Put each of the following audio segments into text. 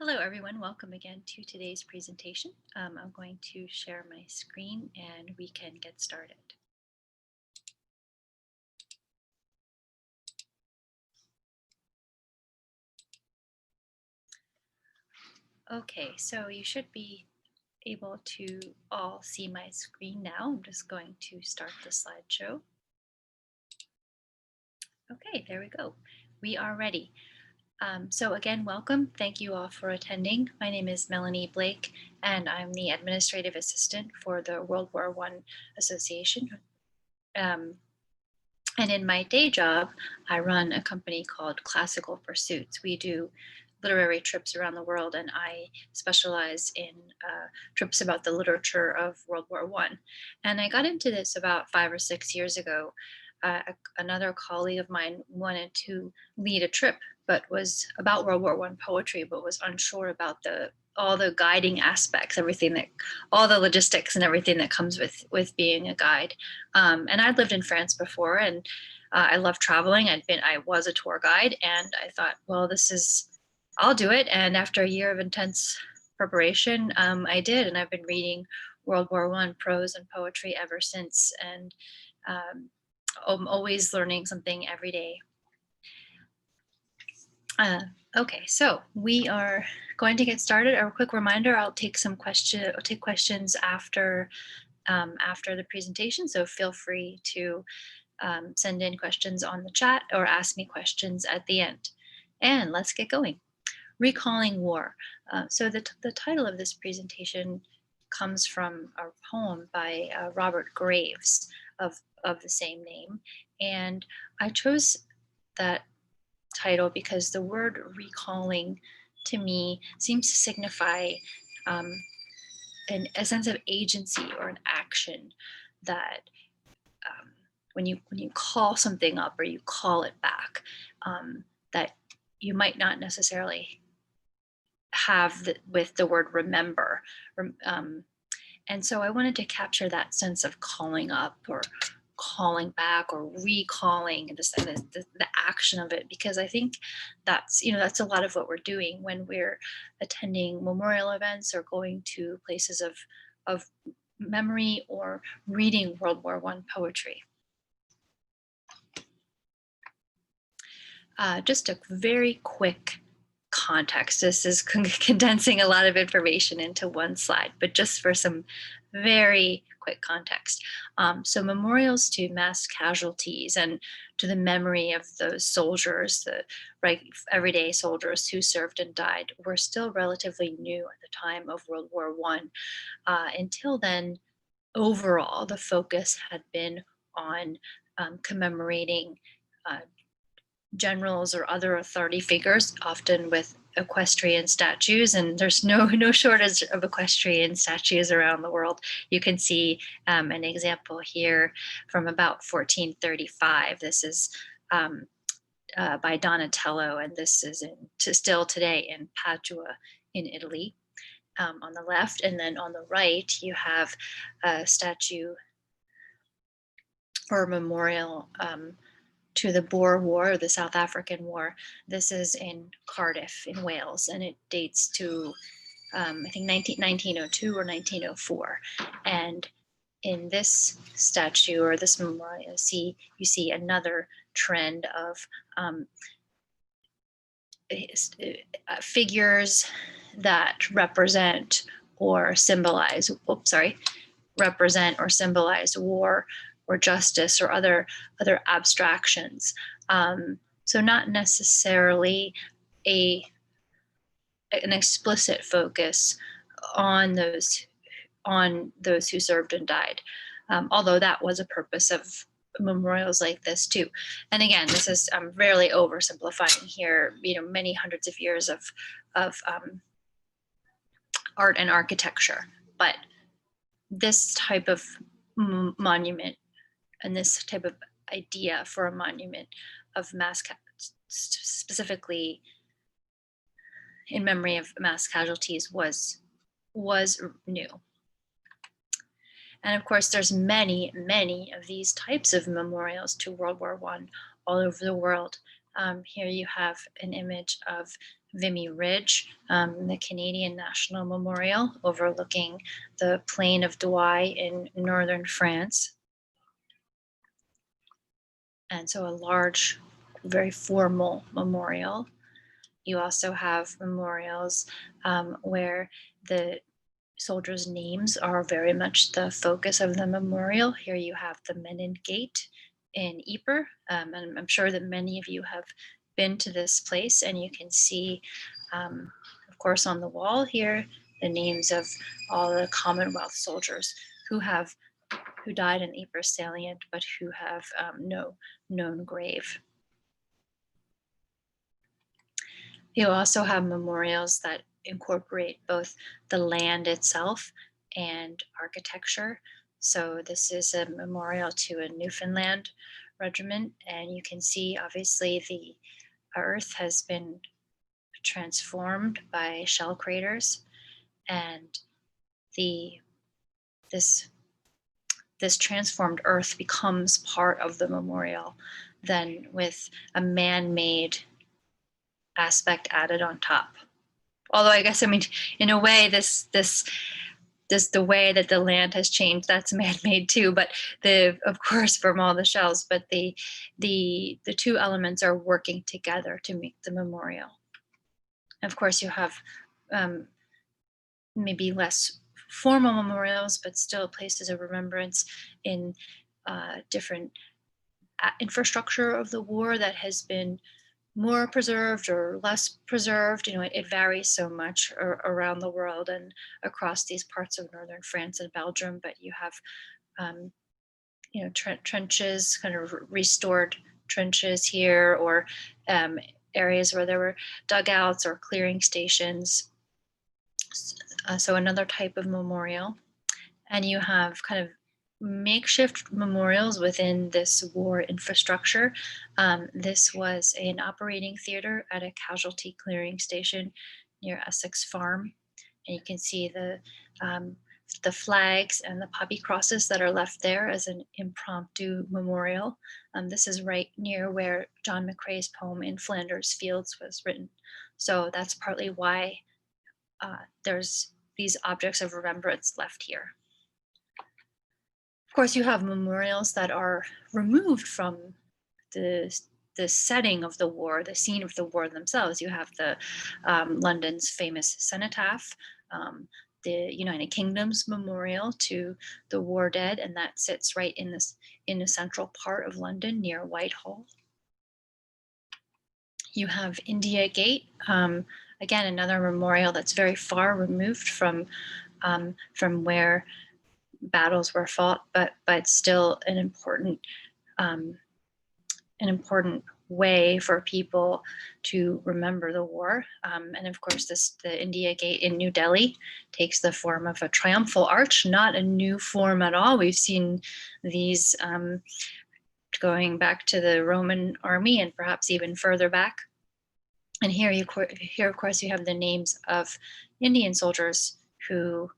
Hello everyone, welcome again to today's presentation. I'm going to share my screen and we can get started. Okay, so you should be able to all see my screen now. I'm just going to start the slideshow. Okay, there we go. We are ready. So again, welcome. Thank you all for attending. My name is Melanie Blake, and I'm the administrative assistant for the World War I Association. And in my day job, I run a company called Classical Pursuits. We do literary trips around the world, and I specialize in trips about the literature of World War I. And I got into this about 5 or 6 years ago. Another colleague of mine wanted to lead a trip, but was about World War I poetry, but was unsure about all the guiding aspects, all the logistics and everything that comes with being a guide. And I'd lived in France before, and I love traveling. I was a tour guide, and I thought, well, I'll do it. And after a year of intense preparation, I did, and I've been reading World War I prose and poetry ever since, and I'm always learning something every day. Okay, so we are going to get started. A quick reminder: I'll take questions after the presentation. So feel free to send in questions on the chat or ask me questions at the end. And let's get going. Recalling War. So the title of this presentation comes from a poem by Robert Graves of the same name, and I chose that title because the word recalling to me seems to signify a sense of agency or an action that when you call something up or you call it back, that you might not necessarily have with the word remember. And so I wanted to capture that sense of calling up or calling back or recalling the action of it, because I think that's a lot of what we're doing when we're attending memorial events or going to places of memory or reading World War I poetry. Just a very quick context. This is condensing a lot of information into one slide, but just for some very quick context. So memorials to mass casualties and to the memory of those soldiers, the everyday soldiers who served and died, were still relatively new at the time of World War I. Until then, overall, the focus had been on commemorating generals or other authority figures, often with equestrian statues, and there's no shortage of equestrian statues around the world. You can see an example here from about 1435. This is by Donatello, and this is still today in Padua in Italy. On the left, and then on the right you have a statue or a memorial to the Boer War, the South African War. This is in Cardiff in Wales, and it dates to I think 1902 or 1904. And in this statue or this memorial, you see another trend of figures that represent or symbolize war or justice or other abstractions. So not necessarily an explicit focus on those who served and died, although that was a purpose of memorials like this too. And again, this is rarely oversimplifying here. Many hundreds of years of art and architecture, but this type of monument and this type of idea for a monument of specifically in memory of mass casualties was new. And of course, there's many of these types of memorials to World War I all over the world. Here you have an image of Vimy Ridge, the Canadian National Memorial overlooking the plain of Douai in northern France. And so a large, very formal memorial. You also have memorials where the soldiers' names are very much the focus of the memorial. Here you have the Menin Gate in Ypres, and I'm sure that many of you have been to this place, and you can see, of course, on the wall here, the names of all the Commonwealth soldiers who died in Ypres salient, but who have no known grave. You also have memorials that incorporate both the land itself and architecture. So this is a memorial to a Newfoundland regiment, and you can see obviously the earth has been transformed by shell craters, and this transformed earth becomes part of the memorial then with a man-made aspect added on top. Although I guess, I mean, in a way, this the way that the land has changed, that's man-made too. But of course, from all the shells, but the two elements are working together to make the memorial. Of course, you have maybe less formal memorials, but still places of remembrance in different infrastructure of the war that has been more preserved or less preserved. You know, it varies so much around the world and across these parts of northern France and Belgium. But you have, you know, trenches, kind of restored trenches here, or areas where there were dugouts or clearing stations. So another type of memorial. And you have kind of makeshift memorials within this war infrastructure. This was an operating theater at a casualty clearing station near Essex Farm. And you can see the flags and the poppy crosses that are left there as an impromptu memorial. This is right near where John McCrae's poem In Flanders Fields was written. So that's partly why there's these objects of remembrance left here. Of course, you have memorials that are removed from the setting of the war, the scene of the war themselves. You have the London's famous cenotaph, the United Kingdom's memorial to the war dead, and that sits right in the central part of London near Whitehall. You have India Gate, again, another memorial that's very far removed from where battles were fought, but still an important way for people to remember the war. And of course, the India Gate in New Delhi takes the form of a triumphal arch, not a new form at all. We've seen these going back to the Roman army and perhaps even further back. And here, of course, you have the names of Indian soldiers who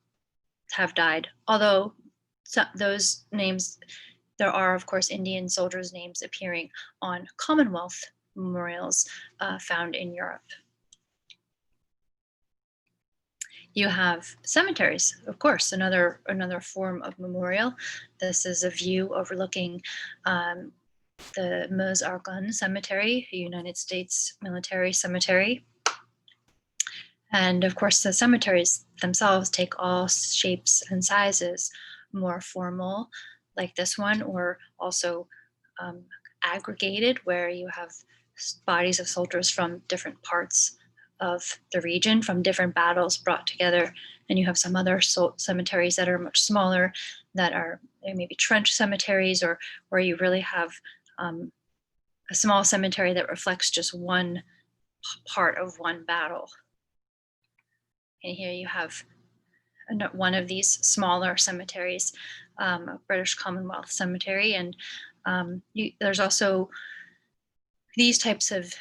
have died. Although those names, there are, of course, Indian soldiers' names appearing on Commonwealth memorials found in Europe. You have cemeteries, of course, another form of memorial. This is a view overlooking the Meuse-Argonne Cemetery, a United States military cemetery. And of course, the cemeteries themselves take all shapes and sizes, more formal, like this one, or also aggregated, where you have bodies of soldiers from different parts of the region, from different battles brought together. And you have some other cemeteries that are much smaller, that are maybe trench cemeteries, or where you really have a small cemetery that reflects just one part of one battle. And here you have one of these smaller cemeteries, a British Commonwealth cemetery. And there's also these types of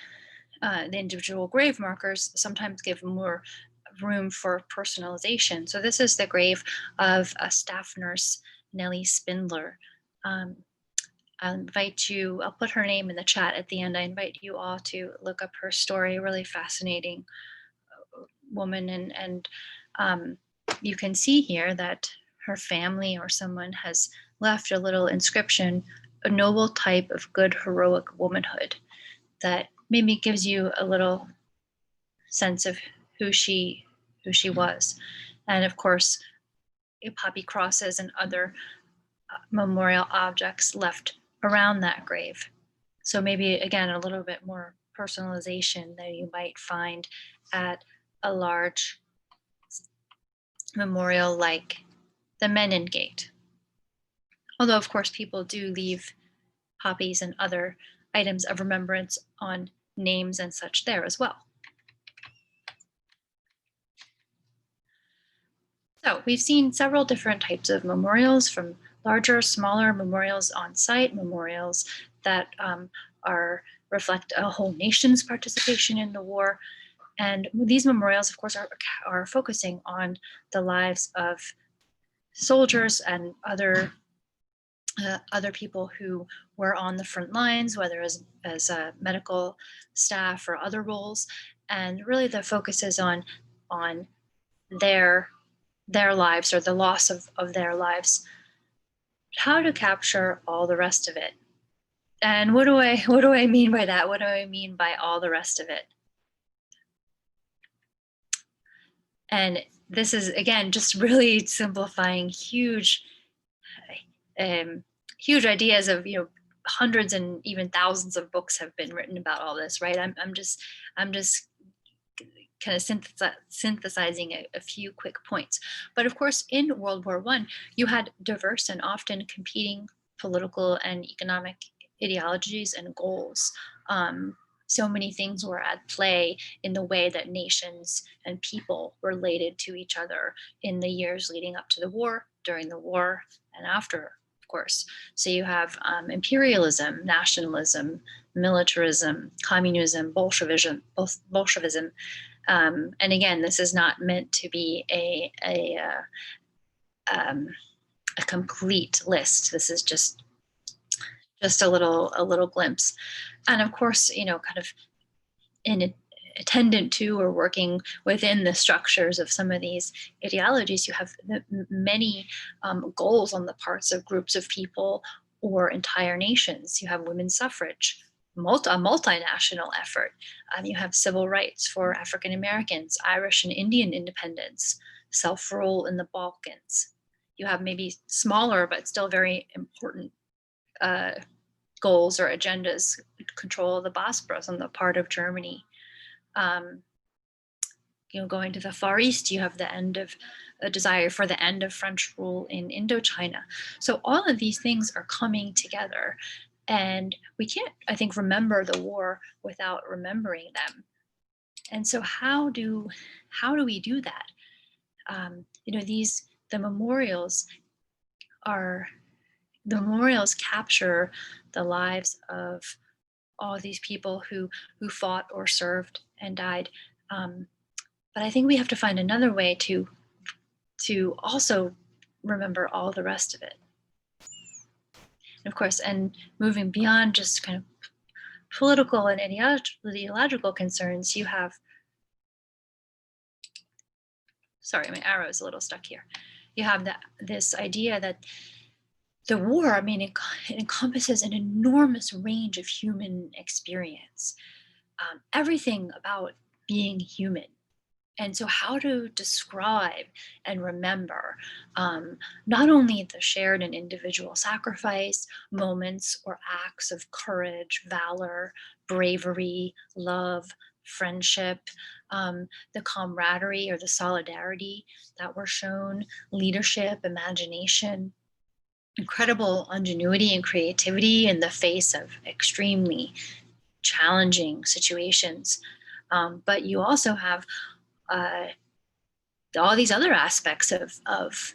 the individual grave markers sometimes give more room for personalization. So this is the grave of a staff nurse, Nellie Spindler. I'll put her name in the chat at the end. I invite you all to look up her story, really fascinating woman. And um, you can see here that her family or someone has left a little inscription, a noble type of good heroic womanhood, that maybe gives you a little sense of who she was. And of course, poppy crosses and other memorial objects left around that grave. So maybe again a little bit more personalization that you might find at a large memorial like the Menin gate. Although of course people do leave poppies and other items of remembrance on names and such there as well. So we've seen several different types of memorials, from larger, smaller memorials on site, memorials that reflect a whole nation's participation in the war. And these memorials, of course, are focusing on the lives of soldiers and other people who were on the front lines, whether as medical staff or other roles. And really the focus is on their lives, or the loss of their lives. How to capture all the rest of it. And what do I mean by that? What do I mean by all the rest of it? And this is, again, just really simplifying huge ideas of, hundreds and even thousands of books have been written about all this, right? I'm just kind of synthesizing a few quick points. But of course, in World War I, you had diverse and often competing political and economic ideologies and goals. So many things were at play in the way that nations and people related to each other in the years leading up to the war, during the war, and after, of course. So you have imperialism, nationalism, militarism, communism, Bolshevism. And again, this is not meant to be a complete list. This is just a little glimpse. And of course, kind of in attendant to or working within the structures of some of these ideologies, you have many goals on the parts of groups of people or entire nations. You have women's suffrage, a multinational effort. You have civil rights for African Americans, Irish and Indian independence, self-rule in the Balkans. You have maybe smaller but still very important goals or agendas, control of the Bosporus on the part of Germany. Going to the Far East, you have the end of a desire for the end of French rule in Indochina. So all of these things are coming together, and we can't, I think, remember the war without remembering them. And so how do we do that? The memorials capture the lives of all these people who fought or served and died. But I think we have to find another way to also remember all the rest of it. And of course, and moving beyond just kind of political and ideological concerns, you have, sorry, my arrow is a little stuck here. You have this idea that the war, it encompasses an enormous range of human experience, everything about being human. And so how to describe and remember not only the shared and individual sacrifice, moments or acts of courage, valor, bravery, love, friendship, the camaraderie or the solidarity that were shown, leadership, imagination, incredible ingenuity and creativity in the face of extremely challenging situations. But you also have all these other aspects of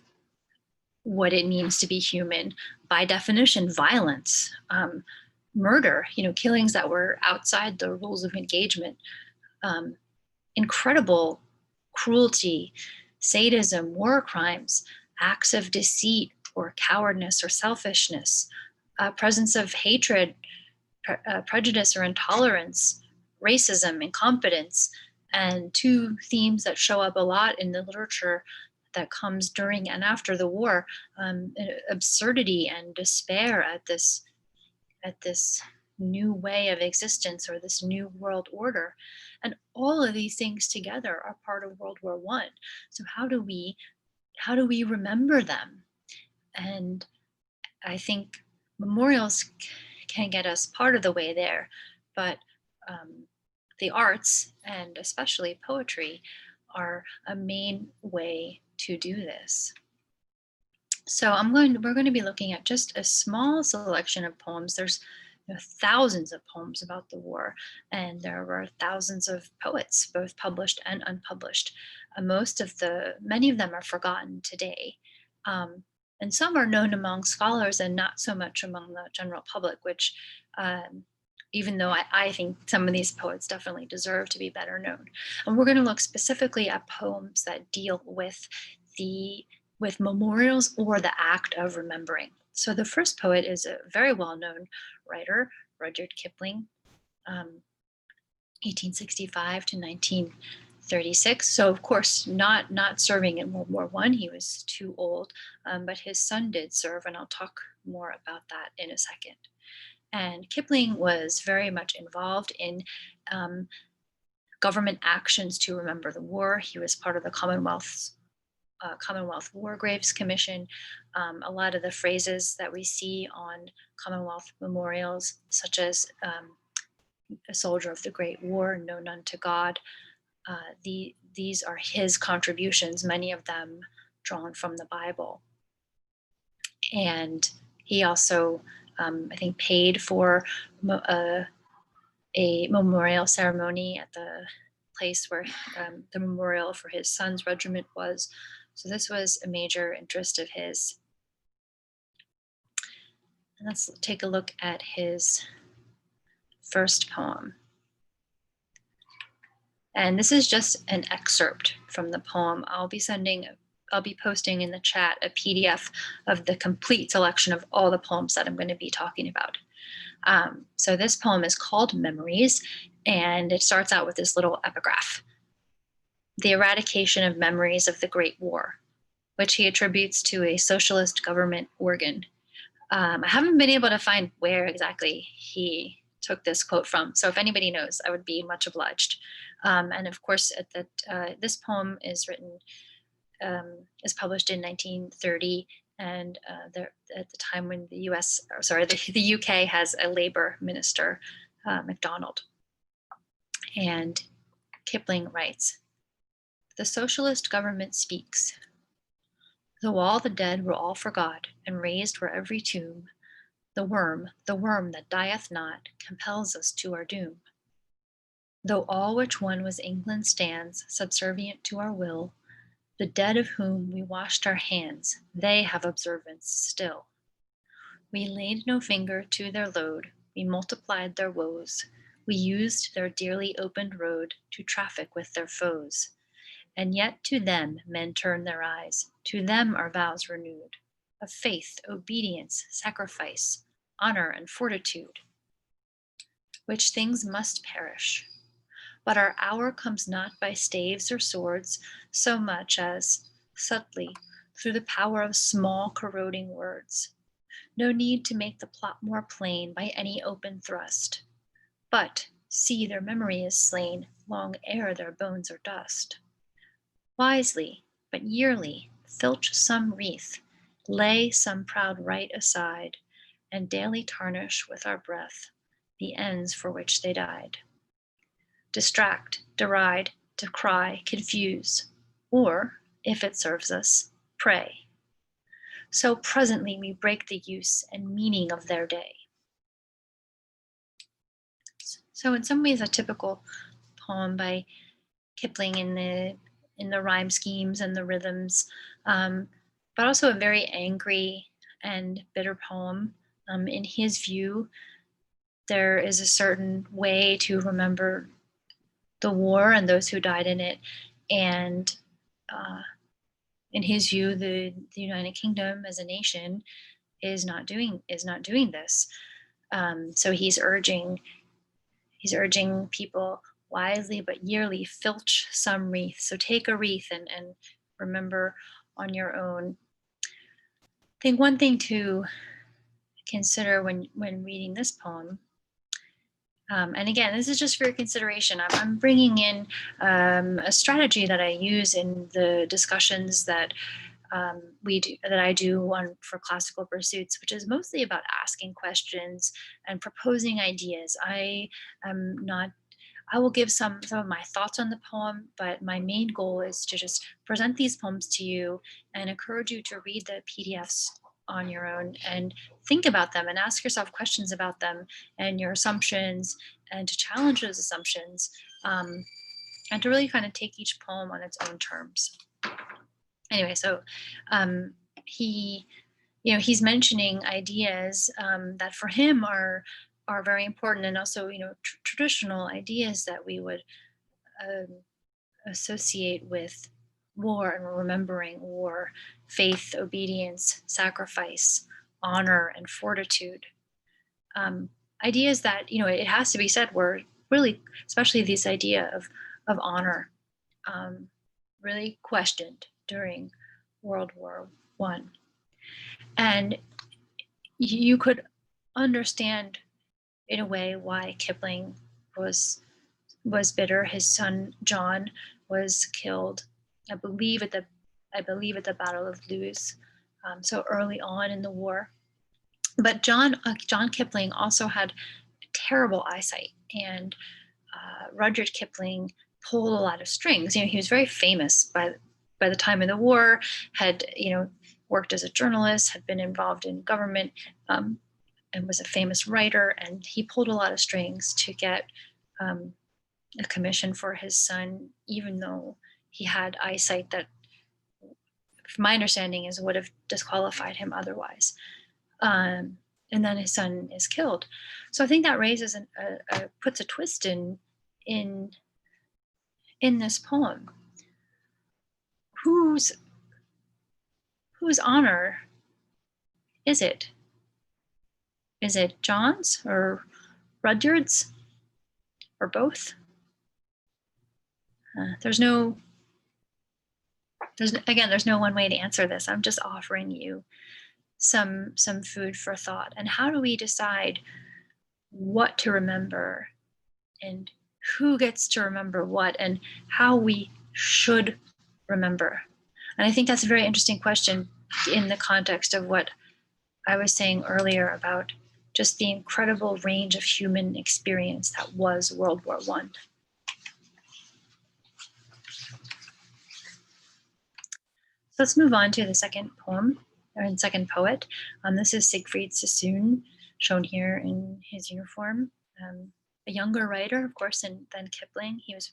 what it means to be human. By definition, violence, murder, killings that were outside the rules of engagement, incredible cruelty, sadism, war crimes, acts of deceit or cowardness or selfishness, presence of hatred, prejudice or intolerance, racism, incompetence, and two themes that show up a lot in the literature that comes during and after the war, absurdity and despair at this new way of existence or this new world order. And all of these things together are part of World War One. So how do we remember them? And I think memorials can get us part of the way there, but the arts, and especially poetry, are a main way to do this. So we're going to be looking at just a small selection of poems. There's thousands of poems about the war, and there were thousands of poets, both published and unpublished. Many of them are forgotten today. And some are known among scholars and not so much among the general public, which even though I think some of these poets definitely deserve to be better known. And we're going to look specifically at poems that deal with memorials or the act of remembering. So the first poet is a very well-known writer, Rudyard Kipling, 1865 to 1936. So of course, not serving in World War I. He was too old, but his son did serve, and I'll talk more about that in a second. And Kipling was very much involved in government actions to remember the war. He was part of the Commonwealth War Graves Commission. A lot of the phrases that we see on Commonwealth memorials, such as a soldier of the Great War, know none to God, these are his contributions, many of them drawn from the Bible. And he also, I think, paid for a memorial ceremony at the place where the memorial for his son's regiment was. So this was a major interest of his. And let's take a look at his first poem. And this is just an excerpt from the poem. I'll be posting in the chat a PDF of the complete selection of all the poems that I'm going to be talking about. So this poem is called Memories, and it starts out with this little epigraph: the eradication of memories of the Great War, which he attributes to a socialist government organ. I haven't been able to find where exactly he took this quote from, so if anybody knows, I would be much obliged. And of course, this poem is published in 1930, and at the time when the UK has a Labour minister, MacDonald. And Kipling writes, "The socialist government speaks. Though all the dead were all forgot, and raised were every tomb, the worm that dieth not, compels us to our doom. Though all which one was England stands, subservient to our will, the dead of whom we washed our hands, they have observance still. We laid no finger to their load, we multiplied their woes, we used their dearly opened road to traffic with their foes. And yet to them men turn their eyes, to them are vows renewed, of faith, obedience, sacrifice, honor, and fortitude, which things must perish. But our hour comes not by staves or swords, so much as, subtly, through the power of small corroding words. No need to make the plot more plain by any open thrust. But, see, their memory is slain, long ere their bones are dust. Wisely, but yearly, filch some wreath, lay some proud rite aside, and daily tarnish with our breath the ends for which they died. Distract, deride, decry, confuse, or, if it serves us, pray. So presently we break the use and meaning of their day." So in some ways, a typical poem by Kipling in the rhyme schemes and the rhythms, but also a very angry and bitter poem. In his view, there is a certain way to remember the war and those who died in it. And in his view, the United Kingdom as a nation is not doing this. So he's urging people, wisely but yearly filch some wreath. So take a wreath and remember on your own. I think one thing to consider when reading this poem, and again, this is just for your consideration. I'm bringing in a strategy that I use in the discussions that I do for classical pursuits, which is mostly about asking questions and proposing ideas. I will give some of my thoughts on the poem, but my main goal is to just present these poems to you and encourage you to read the PDFs on your own and think about them and ask yourself questions about them and your assumptions, and to challenge those assumptions, and to really kind of take each poem on its own terms. Anyway, so he's mentioning ideas that for him are very important, and also traditional ideas that we would associate with war and remembering war: faith, obedience, sacrifice, honor, and fortitude. Ideas that, it has to be said, were really, especially this idea of honor, really questioned during World War I. And you could understand in a way why Kipling was bitter. His son John was killed, I believe at the Battle of Loos, so early on in the war. But John Kipling also had terrible eyesight, and Rudyard Kipling pulled a lot of strings. He was very famous by the time of the war, had worked as a journalist, had been involved in government, and was a famous writer, and he pulled a lot of strings to get a commission for his son, even though he had eyesight that, from my understanding, would have disqualified him otherwise. And then his son is killed. So I think that raises puts a twist in this poem. Whose honor is it? Is it John's or Rudyard's or both? There's no one way to answer this. I'm just offering you some food for thought. And how do we decide what to remember, and who gets to remember what, and how we should remember? And I think that's a very interesting question in the context of what I was saying earlier about just the incredible range of human experience that was World War I. So let's move on to the second poem, or the second poet. This is Siegfried Sassoon, shown here in his uniform. A younger writer, of course, than Kipling. He was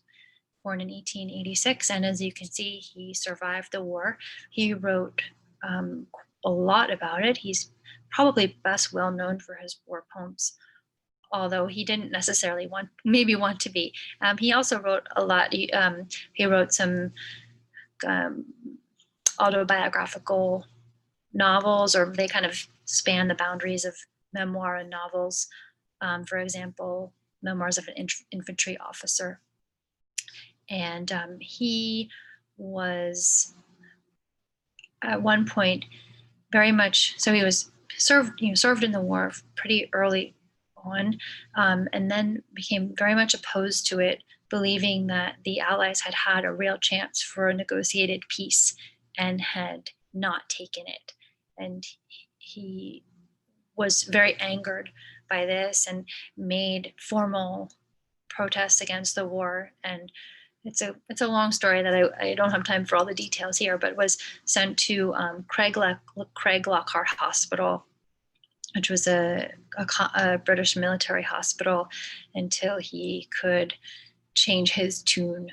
born in 1886, and as you can see, he survived the war. He wrote a lot about it. He's probably best well known for his war poems, although he didn't necessarily want to be. He also wrote a lot. He wrote some autobiographical novels, or they kind of span the boundaries of memoir and novels. For example, Memoirs of an Infantry Officer. And he was at one point very much, so he was served in the war pretty early on, and then became very much opposed to it, believing that the Allies had a real chance for a negotiated peace and had not taken it. And he was very angered by this and made formal protests against the war. And it's a long story that I don't have time for all the details here, but was sent to Craig Lockhart Hospital, which was a British military hospital, until he could change his tune.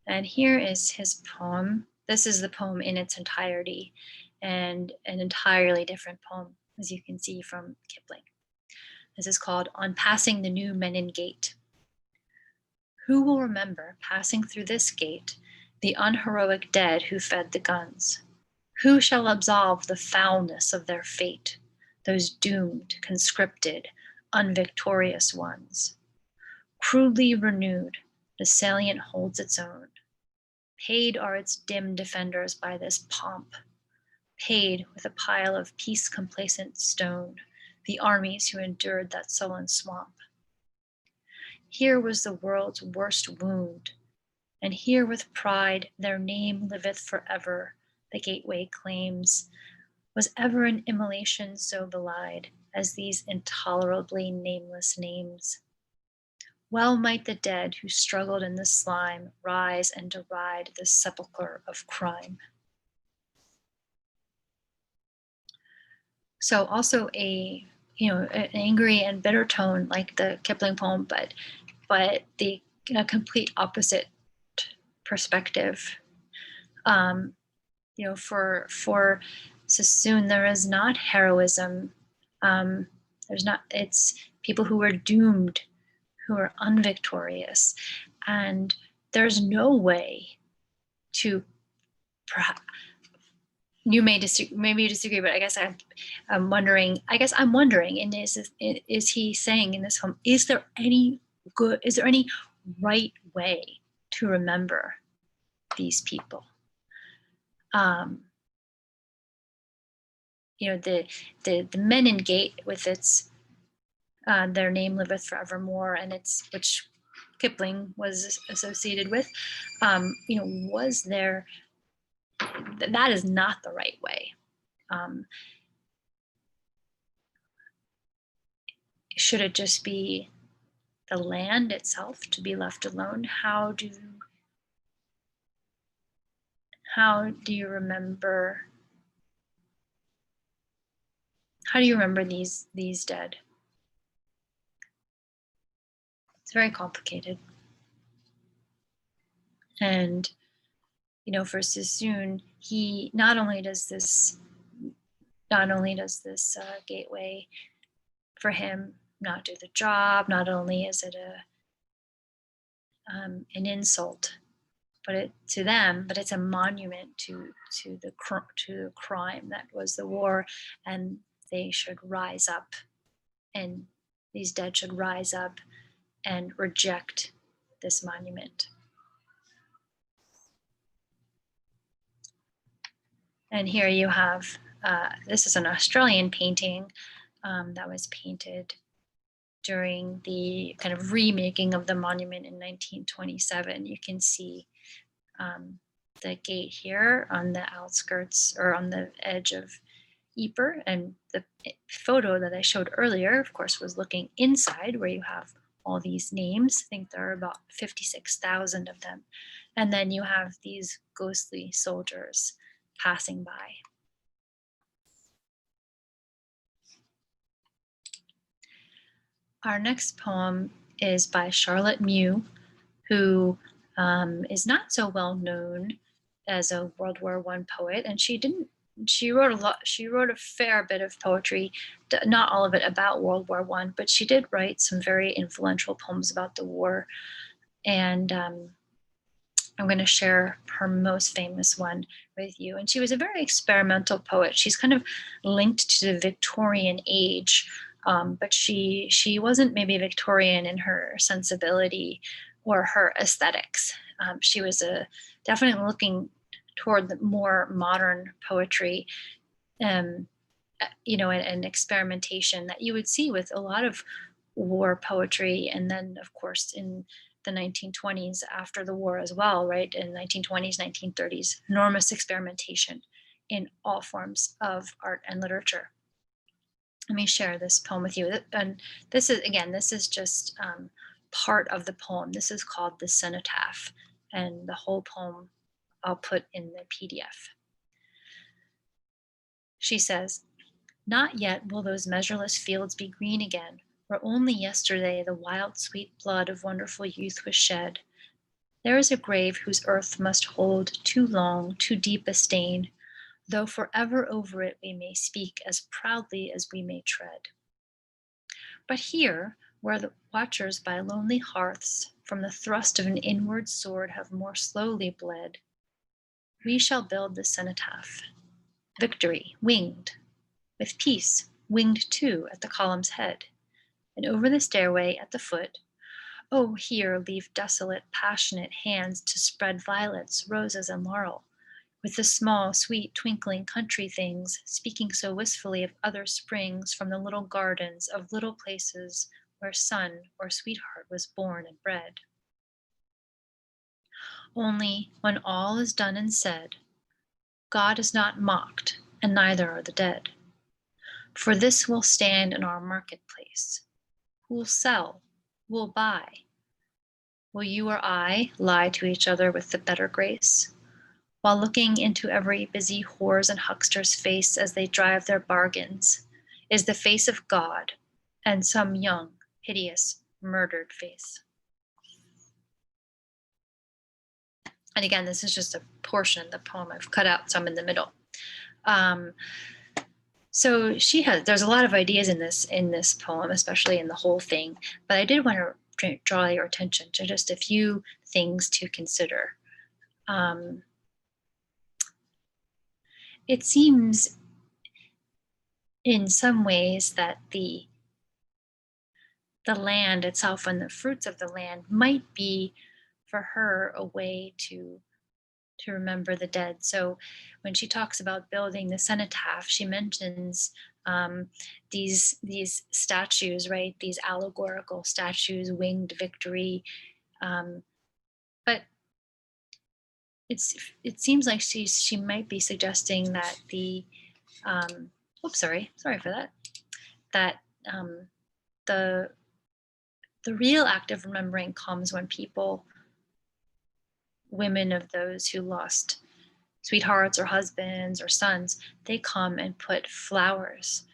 And here is his poem. This is the poem in its entirety, and an entirely different poem, as you can see, from Kipling. This is called On Passing the New Menin Gate. Who will remember, passing through this gate, the unheroic dead who fed the guns? Who shall absolve the foulness of their fate, those doomed, conscripted, unvictorious ones? Crudely renewed, the salient holds its own. Paid are its dim defenders by this pomp, paid with a pile of peace-complacent stone, the armies who endured that sullen swamp. Here was the world's worst wound, and here with pride their name liveth forever, the gateway claims. Was ever an immolation so belied as these intolerably nameless names? Well might the dead who struggled in the slime rise and deride this sepulchre of crime. So also an angry and bitter tone like the Kipling poem, but the complete opposite perspective. For Sassoon, there is not heroism. It's people who are doomed, who are unvictorious, and there's no way to. You may disagree, maybe you disagree, but I guess I'm wondering. And is he saying in this poem, is there any right way to remember these people? The Menin gate with its their name liveth forevermore, and which Kipling was associated with, was there. That is not the right way. Should it just be the land itself to be left alone? How do you remember? How do you remember these dead? It's very complicated. And for Sassoon, he not only does this gateway for him not do the job, not only is it an insult, to them, but it's a monument to the crime that was the war, and they should rise up, and these dead should rise up and reject this monument. And here you have, this is an Australian painting that was painted during the kind of remaking of the monument in 1927. You can see the gate here on the outskirts or on the edge of Ypres, and the photo that I showed earlier, of course, was looking inside where you have all these names. I think there are about 56,000 of them. And then you have these ghostly soldiers passing by. Our next poem is by Charlotte Mew, who is not so well known as a World War I poet, and she wrote a fair bit of poetry, not all of it about World War I, but she did write some very influential poems about the war. And I'm going to share her most famous one with you. And she was a very experimental poet. She's kind of linked to the Victorian age, but she wasn't maybe Victorian in her sensibility or her aesthetics. She was definitely looking toward the more modern poetry, and experimentation that you would see with a lot of war poetry. And then, of course, in the 1920s after the war as well, right? In 1920s, 1930s, enormous experimentation in all forms of art and literature. Let me share this poem with you. And this is just part of the poem. This is called The Cenotaph, and the whole poem I'll put in the PDF. She says, "Not yet will those measureless fields be green again, where only yesterday the wild sweet blood of wonderful youth was shed. There is a grave whose earth must hold too long, too deep a stain, though forever over it we may speak as proudly as we may tread. But here, where the watchers by lonely hearths from the thrust of an inward sword have more slowly bled, we shall build the cenotaph, victory, winged, with peace, winged too at the column's head, and over the stairway at the foot, oh, here leave desolate, passionate hands to spread violets, roses, and laurel, with the small, sweet, twinkling country things, speaking so wistfully of other springs from the little gardens of little places where son or sweetheart was born and bred. Only when all is done and said, God is not mocked, and neither are the dead. For this will stand in our marketplace. Who'll sell? Who'll buy? Will you or I lie to each other with the better grace, while looking into every busy whore's and huckster's face as they drive their bargains, is the face of God and some young, hideous, murdered face. And again, this is just a portion of the poem. I've cut out some in the middle. So there's a lot of ideas in this poem, especially in the whole thing, but I did want to draw your attention to just a few things to consider. It seems in some ways that the land itself and the fruits of the land might be for her a way to remember the dead. So when she talks about building the cenotaph, she mentions these statues, right? These allegorical statues, winged victory. But it seems like she might be suggesting that sorry for that. That the real act of remembering comes when women of those who lost sweethearts or husbands or sons, they come and put flowers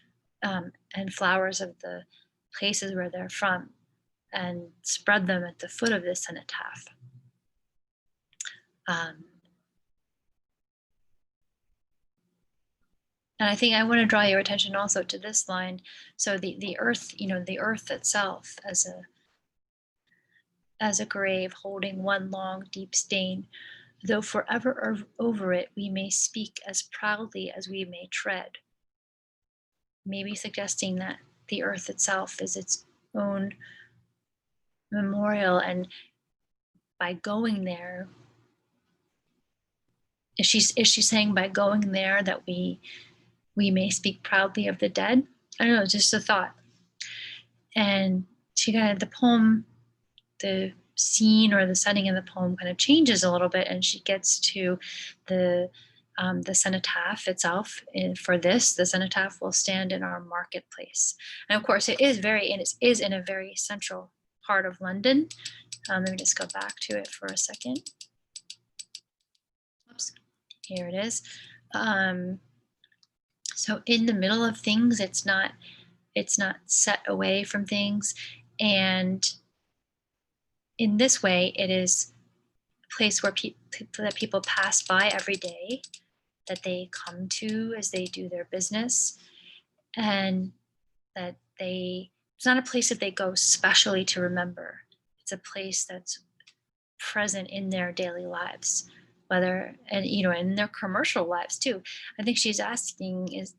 and flowers of the places where they're from and spread them at the foot of the cenotaph. And I think I want to draw your attention also to this line. So the earth, the earth itself as a grave holding one long deep stain, though forever over it we may speak as proudly as we may tread. Maybe suggesting that the earth itself is its own memorial, and by going there, is she saying by going there that we may speak proudly of the dead? I don't know, just a thought. And she kind of, the poem, the scene or the setting of the poem kind of changes a little bit, and she gets to the cenotaph itself. And for this, the cenotaph will stand in our marketplace. And of course, it is in a very central part of London. Let me just go back to it for a second. Oops, here it is. So in the middle of things, it's not set away from things, and in this way, it is a place where that people pass by every day, that they come to as they do their business, and that it's not a place that they go specially to remember. It's a place that's present in their daily lives, in their commercial lives too. I think she's asking, is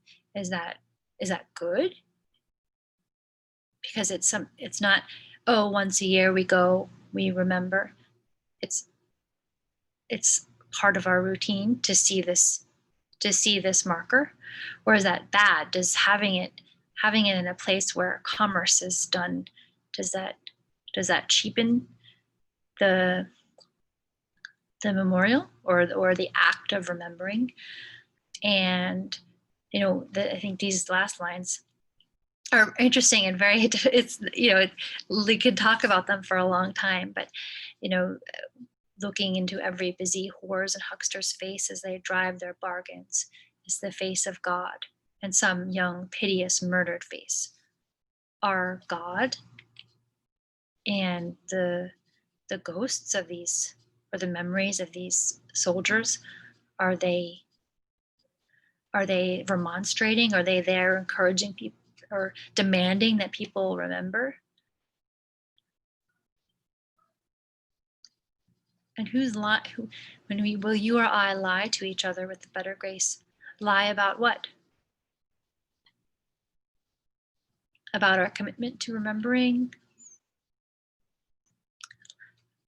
that good? Because it's not, oh, once a year we remember. It's part of our routine to see this marker, or is that bad? Does having it in a place where commerce is done, does that cheapen the memorial or the act of remembering? And I think these last lines are interesting and very, we could talk about them for a long time, but looking into every busy whore's and huckster's face as they drive their bargains is the face of God and some young, piteous, murdered face. Are God and the ghosts of these, or the memories of these soldiers, are they remonstrating? Are they there encouraging people or demanding that people remember? And will you or I lie to each other with better grace? Lie about what? About our commitment to remembering.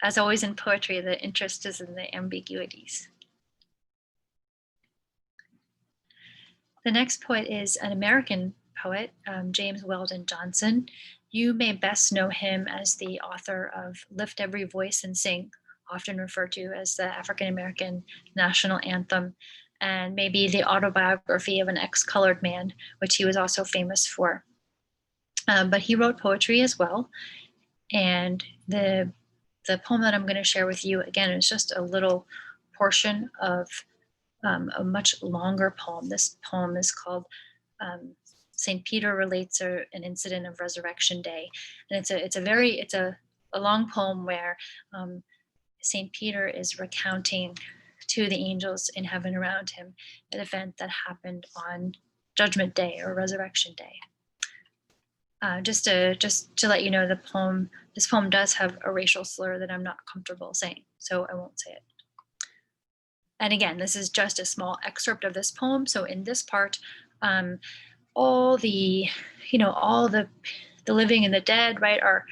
As always in poetry, the interest is in the ambiguities. The next poet is an American poet, James Weldon Johnson. You may best know him as the author of Lift Every Voice and Sing, often referred to as the African American national anthem, and maybe the autobiography of an ex-colored man, which he was also famous for. But he wrote poetry as well. And the poem that I'm going to share with you, again, is just a little portion of a much longer poem. This poem is called St. Peter Relates an Incident of Resurrection Day. And it's a long poem where St. Peter is recounting to the angels in heaven around him an event that happened on Judgment Day or Resurrection Day. Just to let you know, this poem does have a racial slur that I'm not comfortable saying, so I won't say it. And again, this is just a small excerpt of this poem. So in this part, all the living and the dead, right, are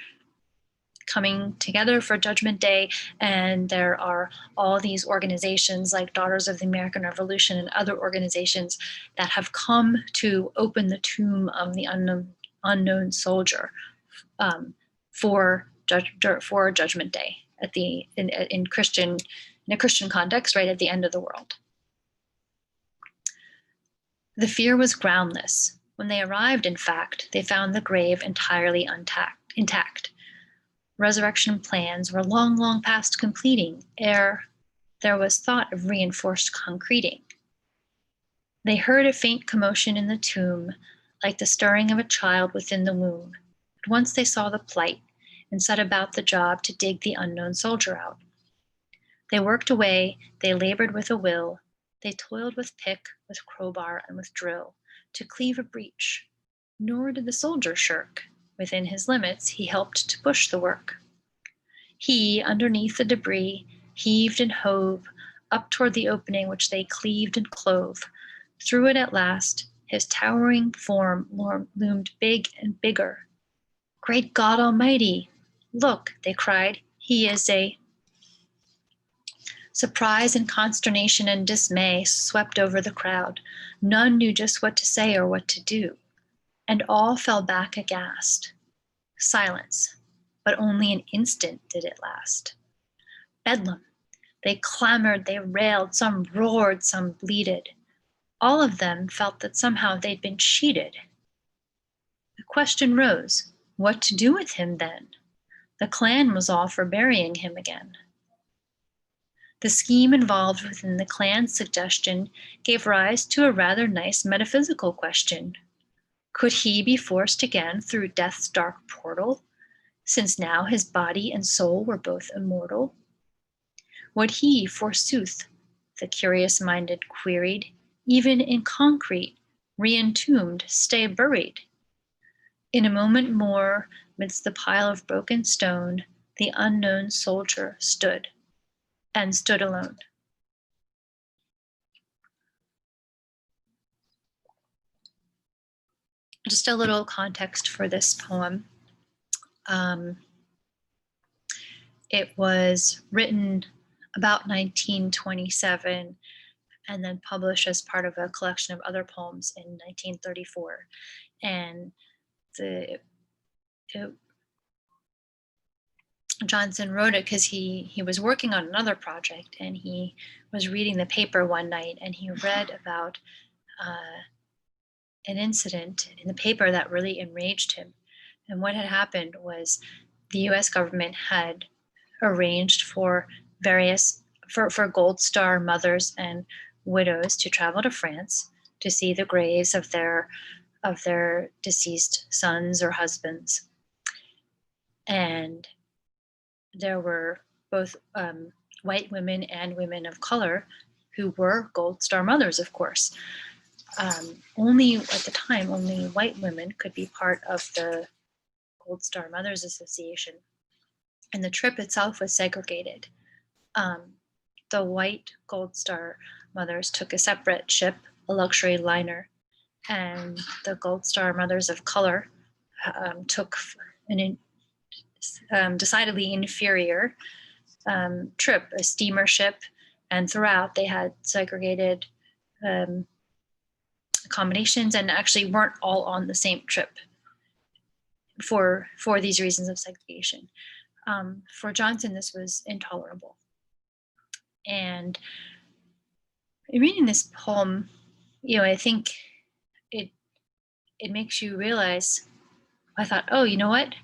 coming together for Judgment Day, and there are all these organizations like Daughters of the American Revolution and other organizations that have come to open the tomb of the unknown soldier for Judgment Day in a Christian context, right at the end of the world. The fear was groundless. When they arrived, in fact, they found the grave entirely intact. Resurrection plans were long, long past completing ere there was thought of reinforced concreting. They heard a faint commotion in the tomb, like the stirring of a child within the womb. At once they saw the plight and set about the job to dig the unknown soldier out. They worked away, they labored with a will, they toiled with pick, with crowbar, and with drill, to cleave a breach. Nor did the soldier shirk. Within his limits, he helped to push the work. He, underneath the debris, heaved and hove, up toward the opening which they cleaved and clove. Through it at last, his towering form loomed big and bigger. Great God Almighty! Look, they cried, he is a... Surprise and consternation and dismay swept over the crowd. None knew just what to say or what to do, and all fell back aghast. Silence, but only an instant did it last. Bedlam. They clamored, they railed, some roared, some bleated. All of them felt that somehow they'd been cheated. The question rose, what to do with him then? The clan was all for burying him again. The scheme involved within the clan's suggestion gave rise to a rather nice metaphysical question. Could he be forced again through death's dark portal, since now his body and soul were both immortal? Would he, forsooth, the curious-minded queried, even in concrete, re-entombed, stay buried? In a moment more, midst the pile of broken stone, the unknown soldier stood, and stood alone. Just a little context for this poem. It was written about 1927 and then published as part of a collection of other poems in 1934. And Johnson wrote it because he was working on another project, and he was reading the paper one night, and he read about an incident in the paper that really enraged him. And what had happened was the US government had arranged for Gold Star mothers and widows to travel to France to see the graves of their deceased sons or husbands. And there were both white women and women of color who were Gold Star mothers, of course. Only at the time, only white women could be part of the Gold Star Mothers Association. And the trip itself was segregated. The white Gold Star mothers took a separate ship a luxury liner, and the Gold Star Mothers of Color took an decidedly inferior trip, a steamer ship, and throughout they had segregated accommodations and actually weren't all on the same trip for these reasons of segregation. For Johnson, this was intolerable. And in reading this poem, I think it makes you realize, I thought, oh, you know what?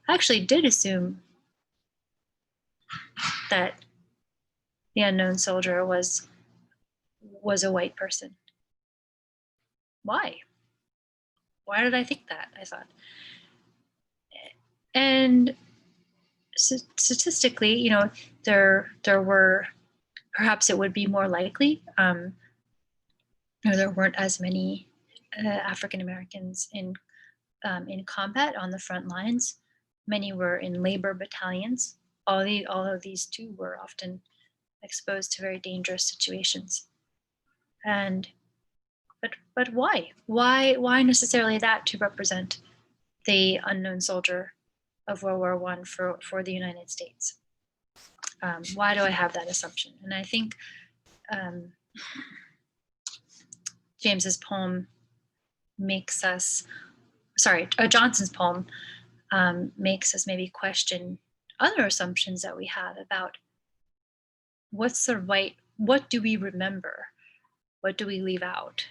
I actually did assume that the unknown soldier was a white person. Why? Why did I think that? I thought. And statistically, there were, perhaps it would be more likely, there weren't as many African Americans in combat on the front lines. Many were in labor battalions. All of these too were often exposed to very dangerous situations. But why? Why necessarily that to represent the unknown soldier of World War I for the United States? Why do I have that assumption? And I think James's poem makes us, Johnson's poem makes us maybe question other assumptions that we have about what do we remember? What do we leave out?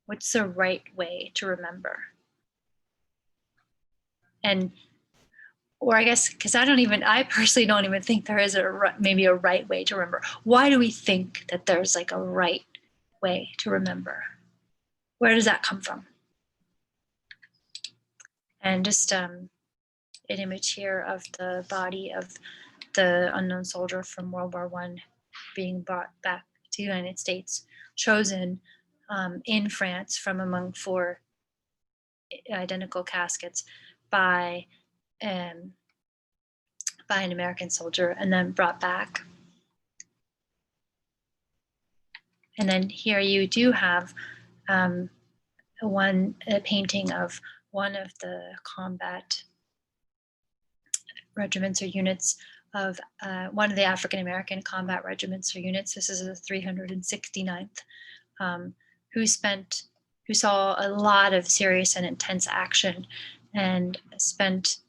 What's the right way to remember? Or I guess, because I personally don't even think there is maybe a right way to remember. Why do we think that there's like a right way to remember? Where does that come from? And just an image here of the body of the unknown soldier from World War I being brought back to the United States, chosen in France from among 4 identical caskets by an American soldier, and then brought back. And then here you do have a painting of one of the combat regiments or units of one of the African American combat regiments or units. This is the 369th, who saw a lot of serious and intense action, and spent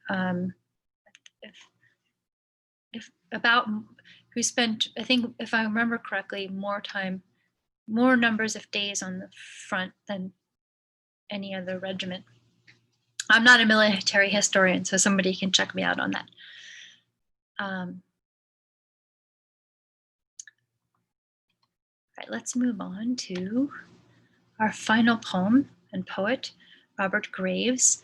I think, if I remember correctly, more numbers of days on the front than any other regiment. I'm not a military historian, so somebody can check me out on that. Right, let's move on to our final poem and poet, Robert Graves,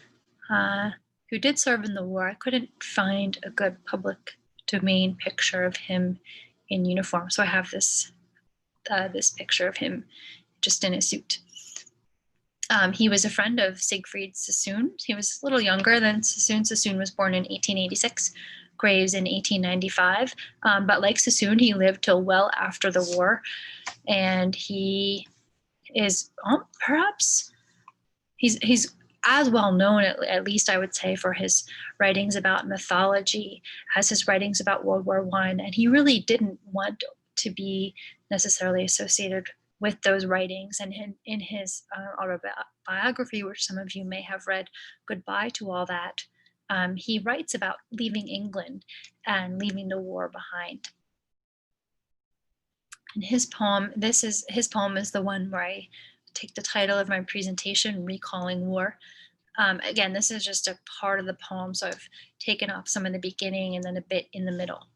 who did serve in the war. I couldn't find a good public domain picture of him in uniform, so I have this picture of him just in a suit. He was a friend of Siegfried Sassoon. He was a little younger than Sassoon. Sassoon was born in 1886, Graves in 1895. But like Sassoon, he lived till well after the war. And he is perhaps, he's as well known, at least I would say, for his writings about mythology as his writings about World War I. And he really didn't want to be necessarily associated with those writings. And in his autobiography, which some of you may have read, Goodbye to All That, he writes about leaving England and leaving the war behind. And his poem is the one where I take the title of my presentation, Recalling War. Again, this is just a part of the poem, so I've taken off some in the beginning and then a bit in the middle.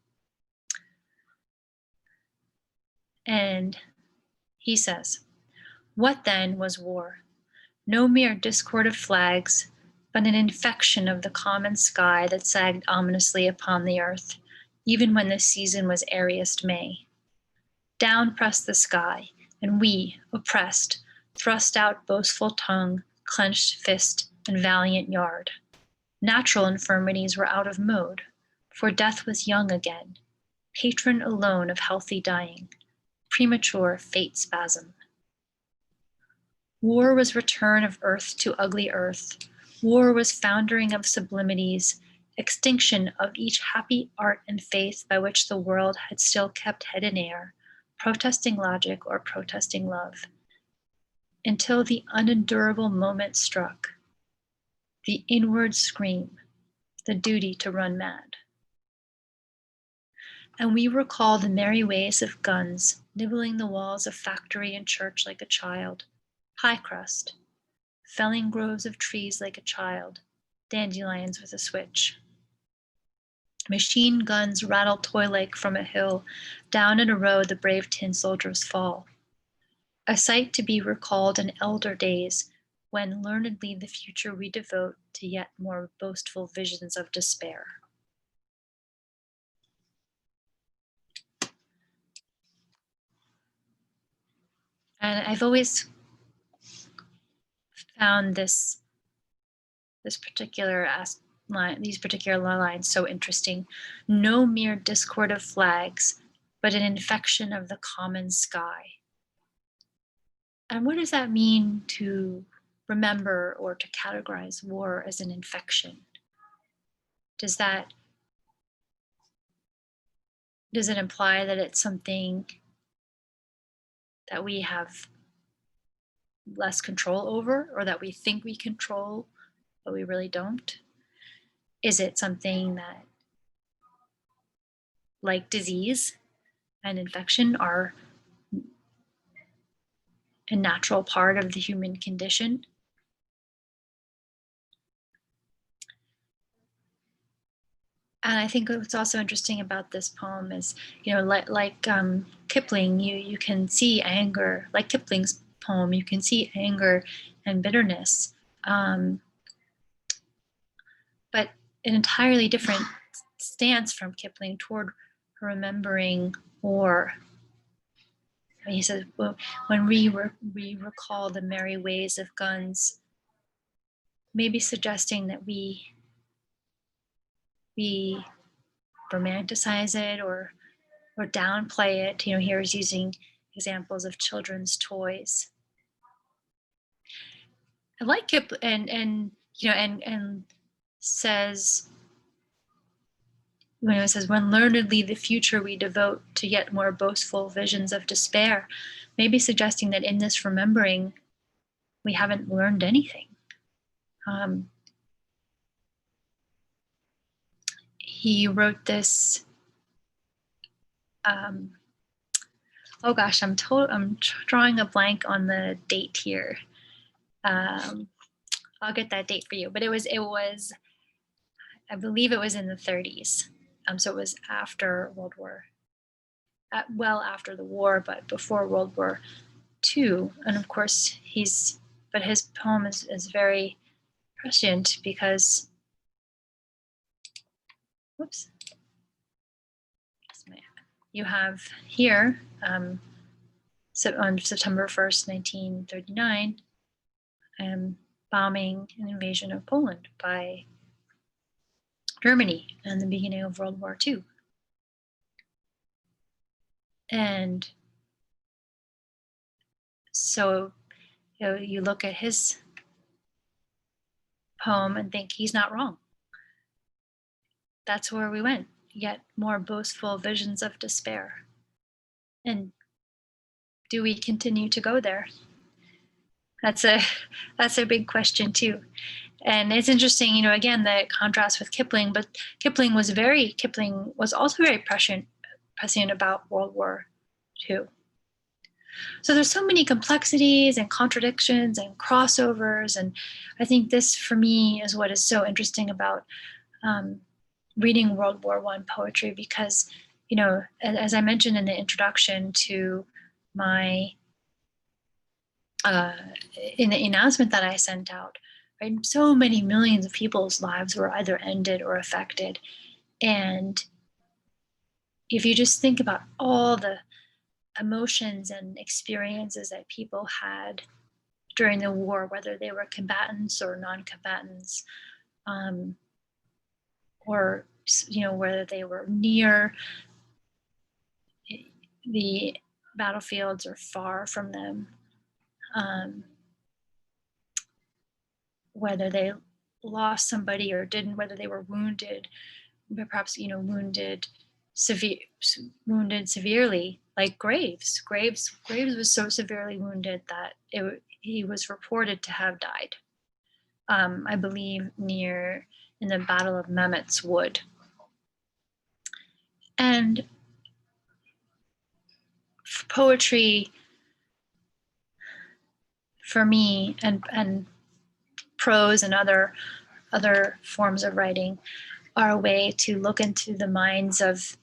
And he says, "What then was war? No mere discord of flags, but an infection of the common sky that sagged ominously upon the earth, even when the season was airiest May. Down pressed the sky, and we, oppressed, thrust out boastful tongue, clenched fist, and valiant yard. Natural infirmities were out of mode, for death was young again, patron alone of healthy dying, premature fate spasm. War was return of earth to ugly earth. War was foundering of sublimities, extinction of each happy art and faith by which the world had still kept head in air, protesting logic or protesting love, until the unendurable moment struck, the inward scream, the duty to run mad. And we recall the merry ways of guns, nibbling the walls of factory and church like a child, high crust, felling groves of trees like a child, dandelions with a switch. Machine guns rattle toy-like from a hill, down in a row the brave tin soldiers fall. A sight to be recalled in elder days, when learnedly the future we devote to yet more boastful visions of despair. And I've always found these particular lines so interesting. No mere discord of flags, but an infection of the common sky. And what does that mean to remember or to categorize war as an infection? Does it imply that it's something that we have less control over, or that we think we control, but we really don't? Is it something that, like disease and infection, are a natural part of the human condition? And I think what's also interesting about this poem is, like Kipling, you can see anger, like Kipling's poem, you can see anger and bitterness, but an entirely different stance from Kipling toward remembering war. He says, well, when we recall the merry ways of guns, maybe suggesting that we romanticize it or downplay it. Here he's using examples of children's toys. I like it, and says, when it says, when learnedly the future we devote to yet more boastful visions of despair, maybe suggesting that in this remembering, we haven't learned anything. He wrote this, oh gosh, I'm drawing a blank on the date here. I'll get that date for you, but it was, I believe it was in the 30s. So it was after World War, well after the war, but before World War II. And of course, but his poem is very prescient because, whoops, you have here, on September 1st, 1939, bombing and invasion of Poland by Germany and the beginning of World War II. And so, you look at his poem and think he's not wrong. That's where we went, yet more boastful visions of despair. And do we continue to go there? That's a big question too. And it's interesting, again, the contrast with Kipling, but Kipling was also very prescient about World War II. So there's so many complexities and contradictions and crossovers. And I think this, for me, is what is so interesting about reading World War I poetry, because, as I mentioned in the introduction to my, in the announcement that I sent out, right, so many millions of people's lives were either ended or affected. And if you just think about all the emotions and experiences that people had during the war, whether they were combatants or non-combatants, or whether they were near the battlefields or far from them, whether they lost somebody or didn't, whether they were wounded, perhaps, wounded severely, like Graves. Graves was so severely wounded that he was reported to have died. I believe in the Battle of Mametz Wood. And poetry, for me, and prose and other forms of writing, are a way to look into the minds of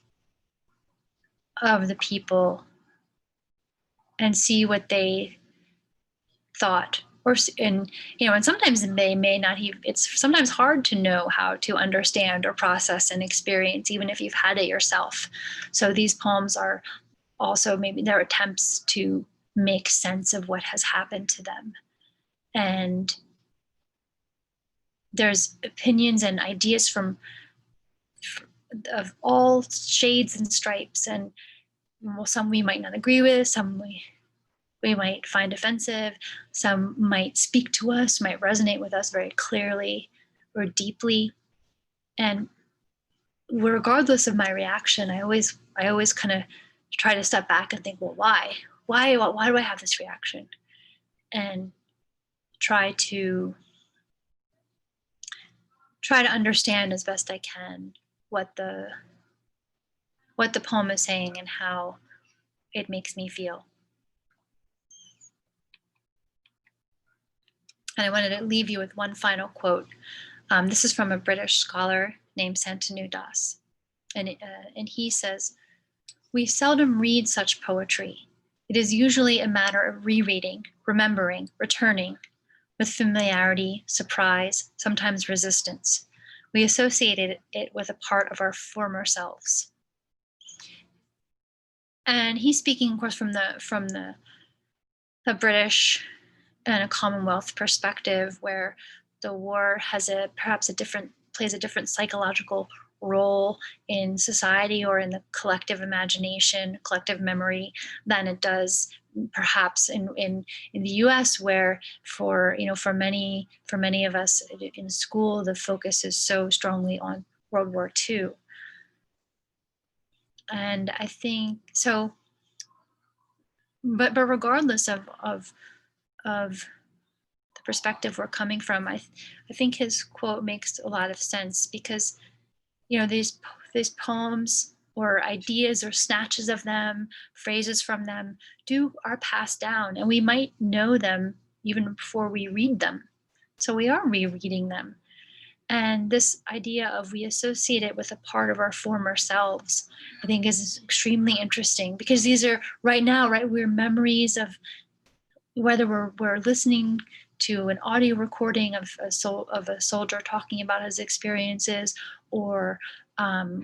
the people and see what they thought, and sometimes they may not even, it's sometimes hard to know how to understand or process an experience, even if you've had it yourself. So these poems are also, maybe they're attempts to make sense of what has happened to them. And there's opinions and ideas of all shades and stripes, and some we might not agree with, some we might find offensive, some might speak to us, might resonate with us very clearly or deeply. And regardless of my reaction, I always kind of try to step back and think, well, why do I have this reaction? And try to understand as best I can what the poem is saying and how it makes me feel. And I wanted to leave you with one final quote. This is from a British scholar named Santanu Das. And he says, "We seldom read such poetry. It is usually a matter of rereading, remembering, returning, with familiarity, surprise, sometimes resistance. We associated it with a part of our former selves." And he's speaking, of course, from the British and a Commonwealth perspective, where the war has plays a different psychological role in society or in the collective imagination, collective memory, than it does perhaps in the US, where for many of us in school, the focus is so strongly on World War II. And I think so, but regardless of the perspective we're coming from, I think his quote makes a lot of sense, because these poems or ideas or snatches of them, phrases from them, are passed down, and we might know them even before we read them. So we are rereading them. And this idea of we associate it with a part of our former selves, I think is extremely interesting, because these are we're memories of, whether we're listening to an audio recording of a soldier talking about his experiences, or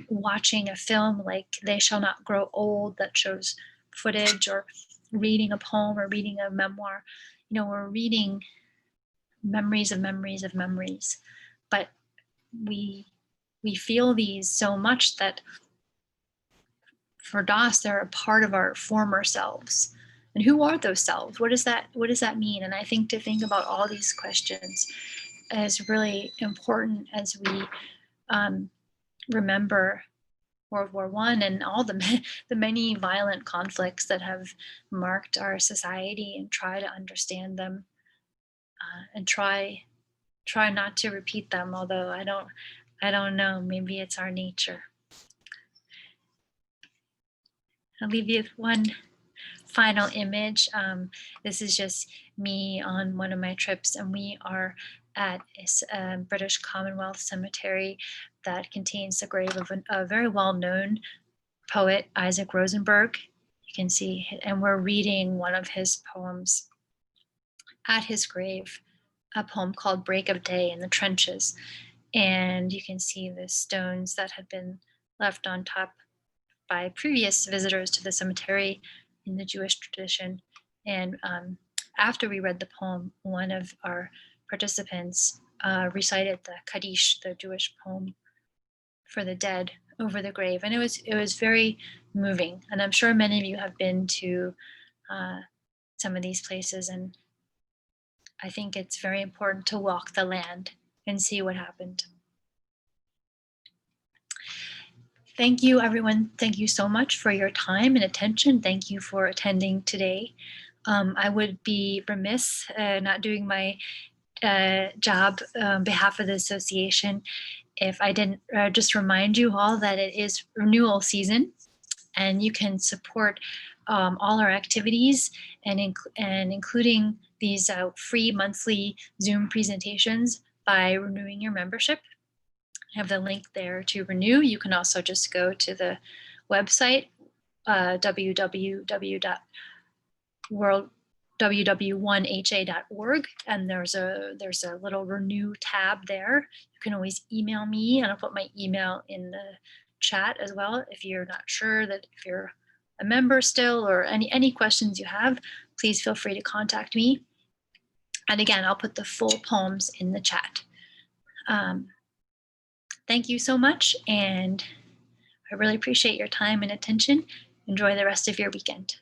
watching a film like They Shall Not Grow Old that shows footage, or reading a poem or reading a memoir. We're reading memories of memories of memories, but we feel these so much that for Das, they're a part of our former selves. And who are those selves? What does that mean? And I think to think about all these questions is really important as we remember World War I and all the many violent conflicts that have marked our society, and try to understand them, and try not to repeat them. Although I don't know, maybe it's our nature. I'll leave you with one final image. This is just me on one of my trips, and we are at a British Commonwealth cemetery that contains the grave of a very well-known poet, Isaac Rosenberg. You can see, and we're reading one of his poems at his grave, a poem called Break of Day in the Trenches. And you can see the stones that had been left on top by previous visitors to the cemetery in the Jewish tradition. And after we read the poem, one of our participants recited the Kaddish, the Jewish poem for the dead, over the grave. And it was very moving. And I'm sure many of you have been to some of these places. And I think it's very important to walk the land and see what happened. Thank you, everyone. Thank you so much for your time and attention. Thank you for attending today. I would be remiss not doing my job on behalf of the association if I didn't just remind you all that it is renewal season, and you can support all our activities and including these free monthly Zoom presentations by renewing your membership. I have the link there to renew. You can also just go to the website, www.ww1ha.org, and there's a little renew tab there. You can always email me, and I'll put my email in the chat as well. If you're not sure that if you're a member still, or any questions you have, please feel free to contact me. And again, I'll put the full poems in the chat. Thank you so much, and I really appreciate your time and attention. Enjoy the rest of your weekend.